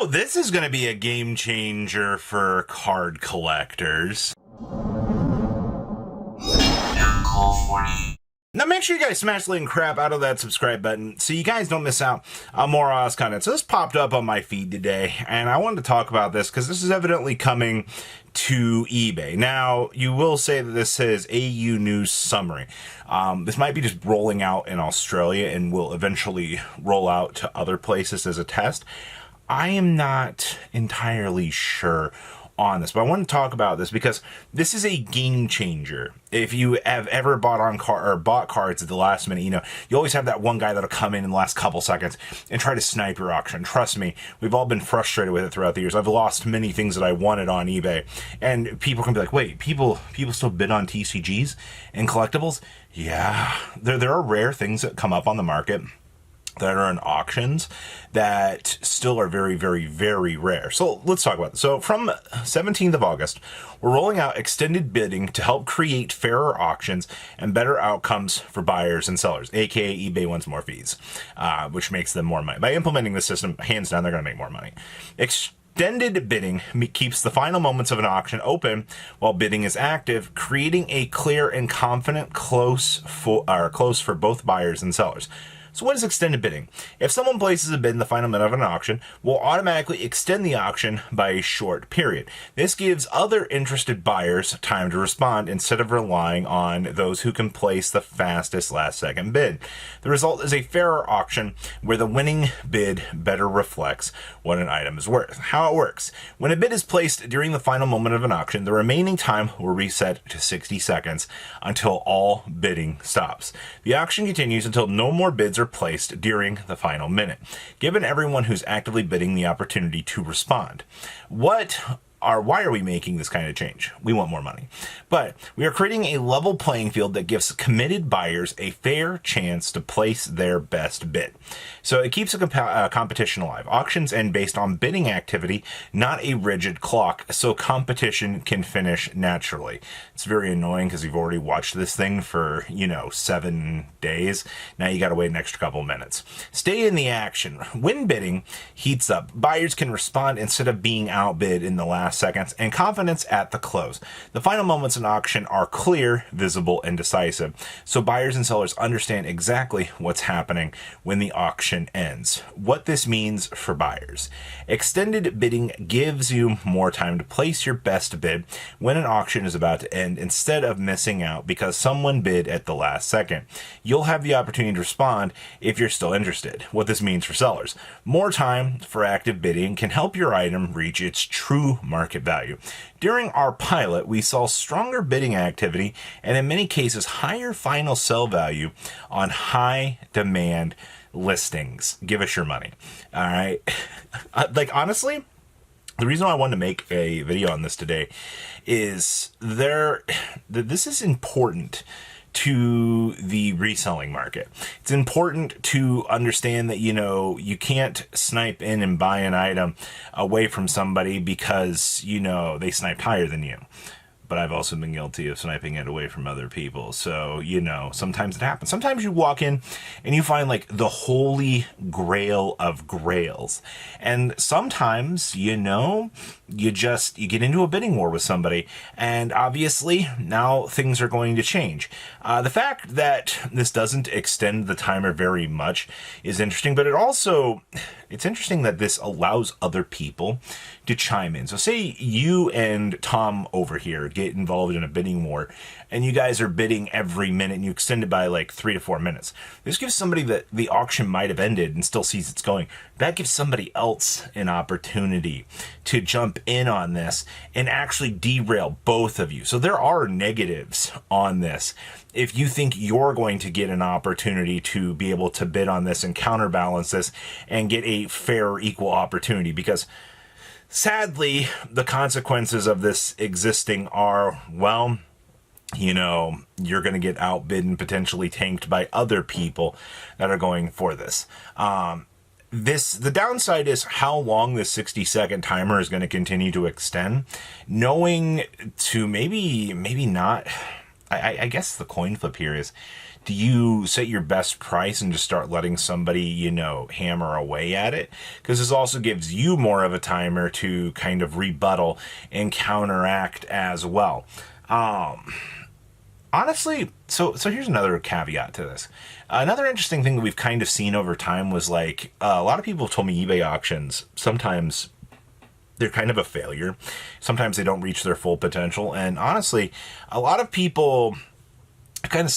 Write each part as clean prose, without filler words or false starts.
Oh, this is going to be a game changer for card collectors. Now make sure you guys smash the crap out of that subscribe button so you guys don't miss out on more Oz content. So this popped up on my feed today, and I wanted to talk about this because this is evidently coming to eBay. Now, you will say that this says AU News Summary. This might be just rolling out in Australia and will eventually roll out to other places as a test. I am not entirely sure on this, but I want to talk about this because this is a game changer. If you have ever bought cards at the last minute, you always have that one guy that'll come in the last couple seconds and try to snipe your auction. Trust me, we've all been frustrated with it throughout the years. I've lost many things that I wanted on eBay, and people can be like, wait, people still bid on TCGs and collectibles? Yeah, there are rare things that come up on the market that are in auctions that still are very, very, very rare. So let's talk about this. So from 17th of August, we're rolling out extended bidding to help create fairer auctions and better outcomes for buyers and sellers, aka eBay wants more fees, which makes them more money. By implementing this system, hands down, they're going to make more money. Extended bidding keeps the final moments of an auction open while bidding is active, creating a clear and confident close for both buyers and sellers. So what is extended bidding? If someone places a bid in the final minute of an auction, we'll automatically extend the auction by a short period. This gives other interested buyers time to respond instead of relying on those who can place the fastest last-second bid. The result is a fairer auction where the winning bid better reflects what an item is worth. How it works. When a bid is placed during the final moment of an auction, the remaining time will reset to 60 seconds until all bidding stops. The auction continues until no more bids are placed during the final minute, giving everyone who's actively bidding the opportunity to respond. Why are we making this kind of change? We want more money. But we are creating a level playing field that gives committed buyers a fair chance to place their best bid. So it keeps a competition alive. Auctions end based on bidding activity, not a rigid clock, so competition can finish naturally. It's very annoying because you've already watched this thing for, 7 days. Now you got to wait an extra couple minutes. Stay in the action. When bidding heats up, buyers can respond instead of being outbid in the last seconds, and confidence at the close. The final moments in auction are clear, visible, and decisive, so buyers and sellers understand exactly what's happening when the auction ends. What this means for buyers. Extended bidding gives you more time to place your best bid when an auction is about to end instead of missing out because someone bid at the last second. You'll have the opportunity to respond if you're still interested. What this means for sellers. More time for active bidding can help your item reach its true market value. During our pilot, we saw stronger bidding activity and in many cases higher final sell value on high demand listings. Give us your money. All right. Honestly, the reason I wanted to make a video on this today is this is important to the reselling market. It's important to understand that, you can't snipe in and buy an item away from somebody because, they sniped higher than you. But I've also been guilty of sniping it away from other people. So, sometimes it happens. Sometimes you walk in and you find like the holy grail of grails. And sometimes, you get into a bidding war with somebody. And obviously now things are going to change. The fact that this doesn't extend the timer very much is interesting, but it's interesting that this allows other people to chime in. So say you and Tom over here get involved in a bidding war and you guys are bidding every minute and you extend it by like 3 to 4 minutes. This gives somebody that the auction might have ended and still sees it's going. That gives somebody else an opportunity to jump in on this and actually derail both of you. So there are negatives on this. If you think you're going to get an opportunity to be able to bid on this and counterbalance this and get a fair, equal opportunity, because sadly, the consequences of this existing are, you're going to get outbid and potentially tanked by other people that are going for this. The downside is how long this 60-second timer is going to continue to extend. Knowing to maybe not, I guess the coin flip here is Do you set your best price and just start letting somebody, hammer away at it? Because this also gives you more of a timer to kind of rebuttal and counteract as well. Honestly, so here's another caveat to this. Another interesting thing that we've kind of seen over time was like a lot of people have told me eBay auctions sometimes they're kind of a failure. Sometimes they don't reach their full potential, and honestly, a lot of people kind of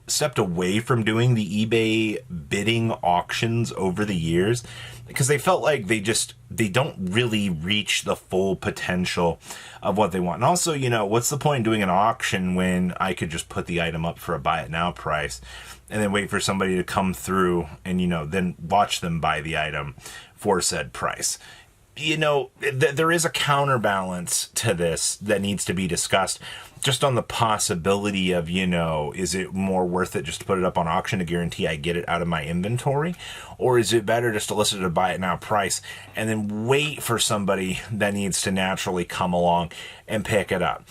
stepped away from doing the eBay bidding auctions over the years because they felt like they don't really reach the full potential of what they want. And also, what's the point in doing an auction when I could just put the item up for a buy it now price and then wait for somebody to come through and, then watch them buy the item for said price? There is a counterbalance to this that needs to be discussed just on the possibility of, is it more worth it just to put it up on auction to guarantee I get it out of my inventory? Or is it better just to list it at a buy it now price and then wait for somebody that needs to naturally come along and pick it up?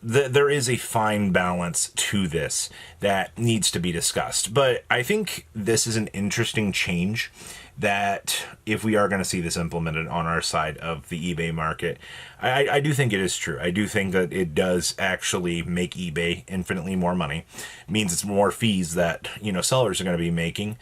There is a fine balance to this that needs to be discussed. But I think this is an interesting change that if we are going to see this implemented on our side of the eBay market, I do think it is true. I do think that it does actually make eBay infinitely more money. It means it's more fees that, sellers are going to be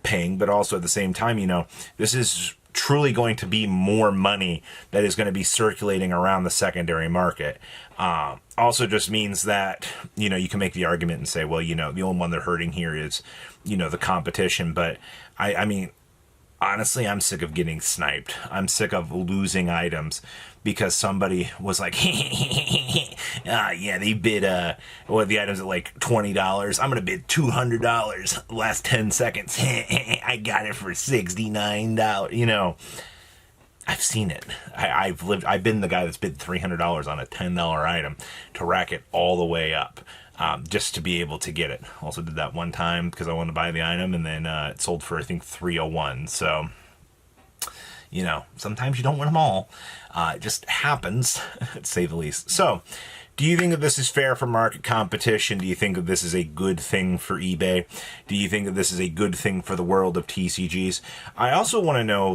paying, but also at the same time, this is truly going to be more money that is going to be circulating around the secondary market. Also just means that, you can make the argument and say, well, the only one they're hurting here is, the competition. But I mean, honestly, I'm sick of getting sniped. I'm sick of losing items because somebody was like, yeah, they bid the items at like $20. I'm going to bid $200 last 10 seconds. I got it for $69. I've seen it. I've been the guy that's bid $300 on a $10 item to rack it all the way up. Just to be able to get it. Also did that one time because I wanted to buy the item, and then it sold for, I think, $301. So, sometimes you don't win them all. It just happens, to say the least. So, do you think that this is fair for market competition? Do you think that this is a good thing for eBay? Do you think that this is a good thing for the world of TCGs? I also want to know,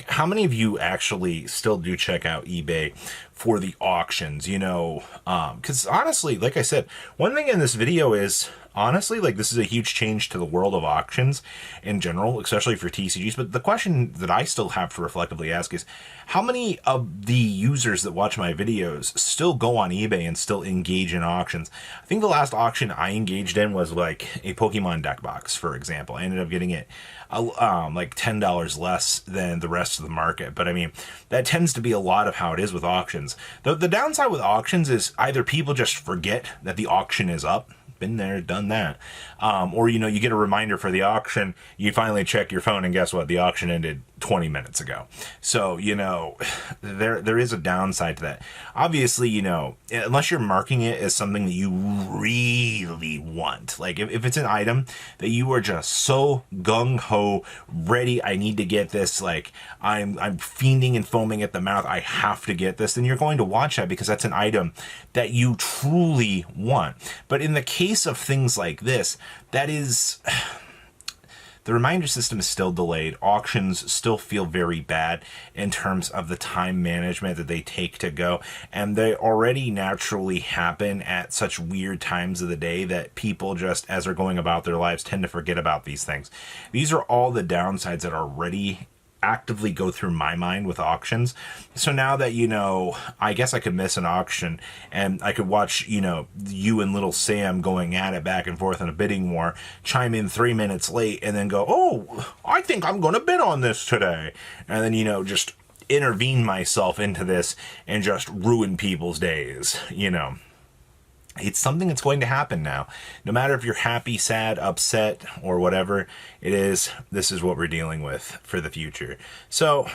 how many of you actually still do check out eBay for the auctions, because honestly, like I said, one thing in this video is, honestly, this is a huge change to the world of auctions in general, especially for TCGs. But the question that I still have to reflectively ask is, how many of the users that watch my videos still go on eBay and still engage in auctions? I think the last auction I engaged in was a Pokemon deck box, for example. I ended up getting it $10 less than the rest of the market. But I mean, that tends to be a lot of how it is with auctions. The downside with auctions is either people just forget that the auction is up. Been there, done that. Or, you get a reminder for the auction, you finally check your phone, and guess what? The auction ended 20 minutes ago. So, there is a downside to that. Obviously, unless you're marking it as something that you really want, if it's an item that you are just so gung-ho, ready, I need to get this, I'm fiending and foaming at the mouth, I have to get this, then you're going to watch that because that's an item that you truly want. But in the case of things like this, that is, the reminder system is still delayed. Auctions still feel very bad in terms of the time management that they take to go. And they already naturally happen at such weird times of the day that people just, as they're going about their lives, tend to forget about these things. These are all the downsides that already actively go through my mind with auctions. So now that, I guess I could miss an auction and I could watch, you and little Sam going at it back and forth in a bidding war, chime in 3 minutes late and then go, oh, I think I'm going to bid on this today. And then, just intervene myself into this and just ruin people's days, It's something that's going to happen now. No matter if you're happy, sad, upset, or whatever it is, this is what we're dealing with for the future. So,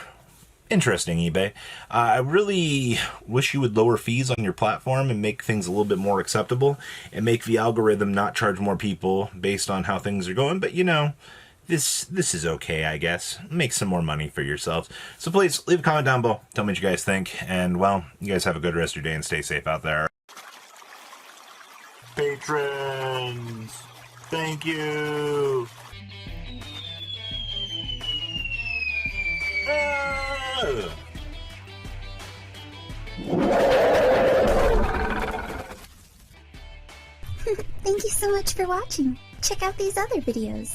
interesting, eBay. I really wish you would lower fees on your platform and make things a little bit more acceptable and make the algorithm not charge more people based on how things are going. But, this is okay, I guess. Make some more money for yourselves. So please, leave a comment down below. Tell me what you guys think. And, well, you guys have a good rest of your day and stay safe out there. Patrons! Thank you. Thank you so much for watching. Check out these other videos.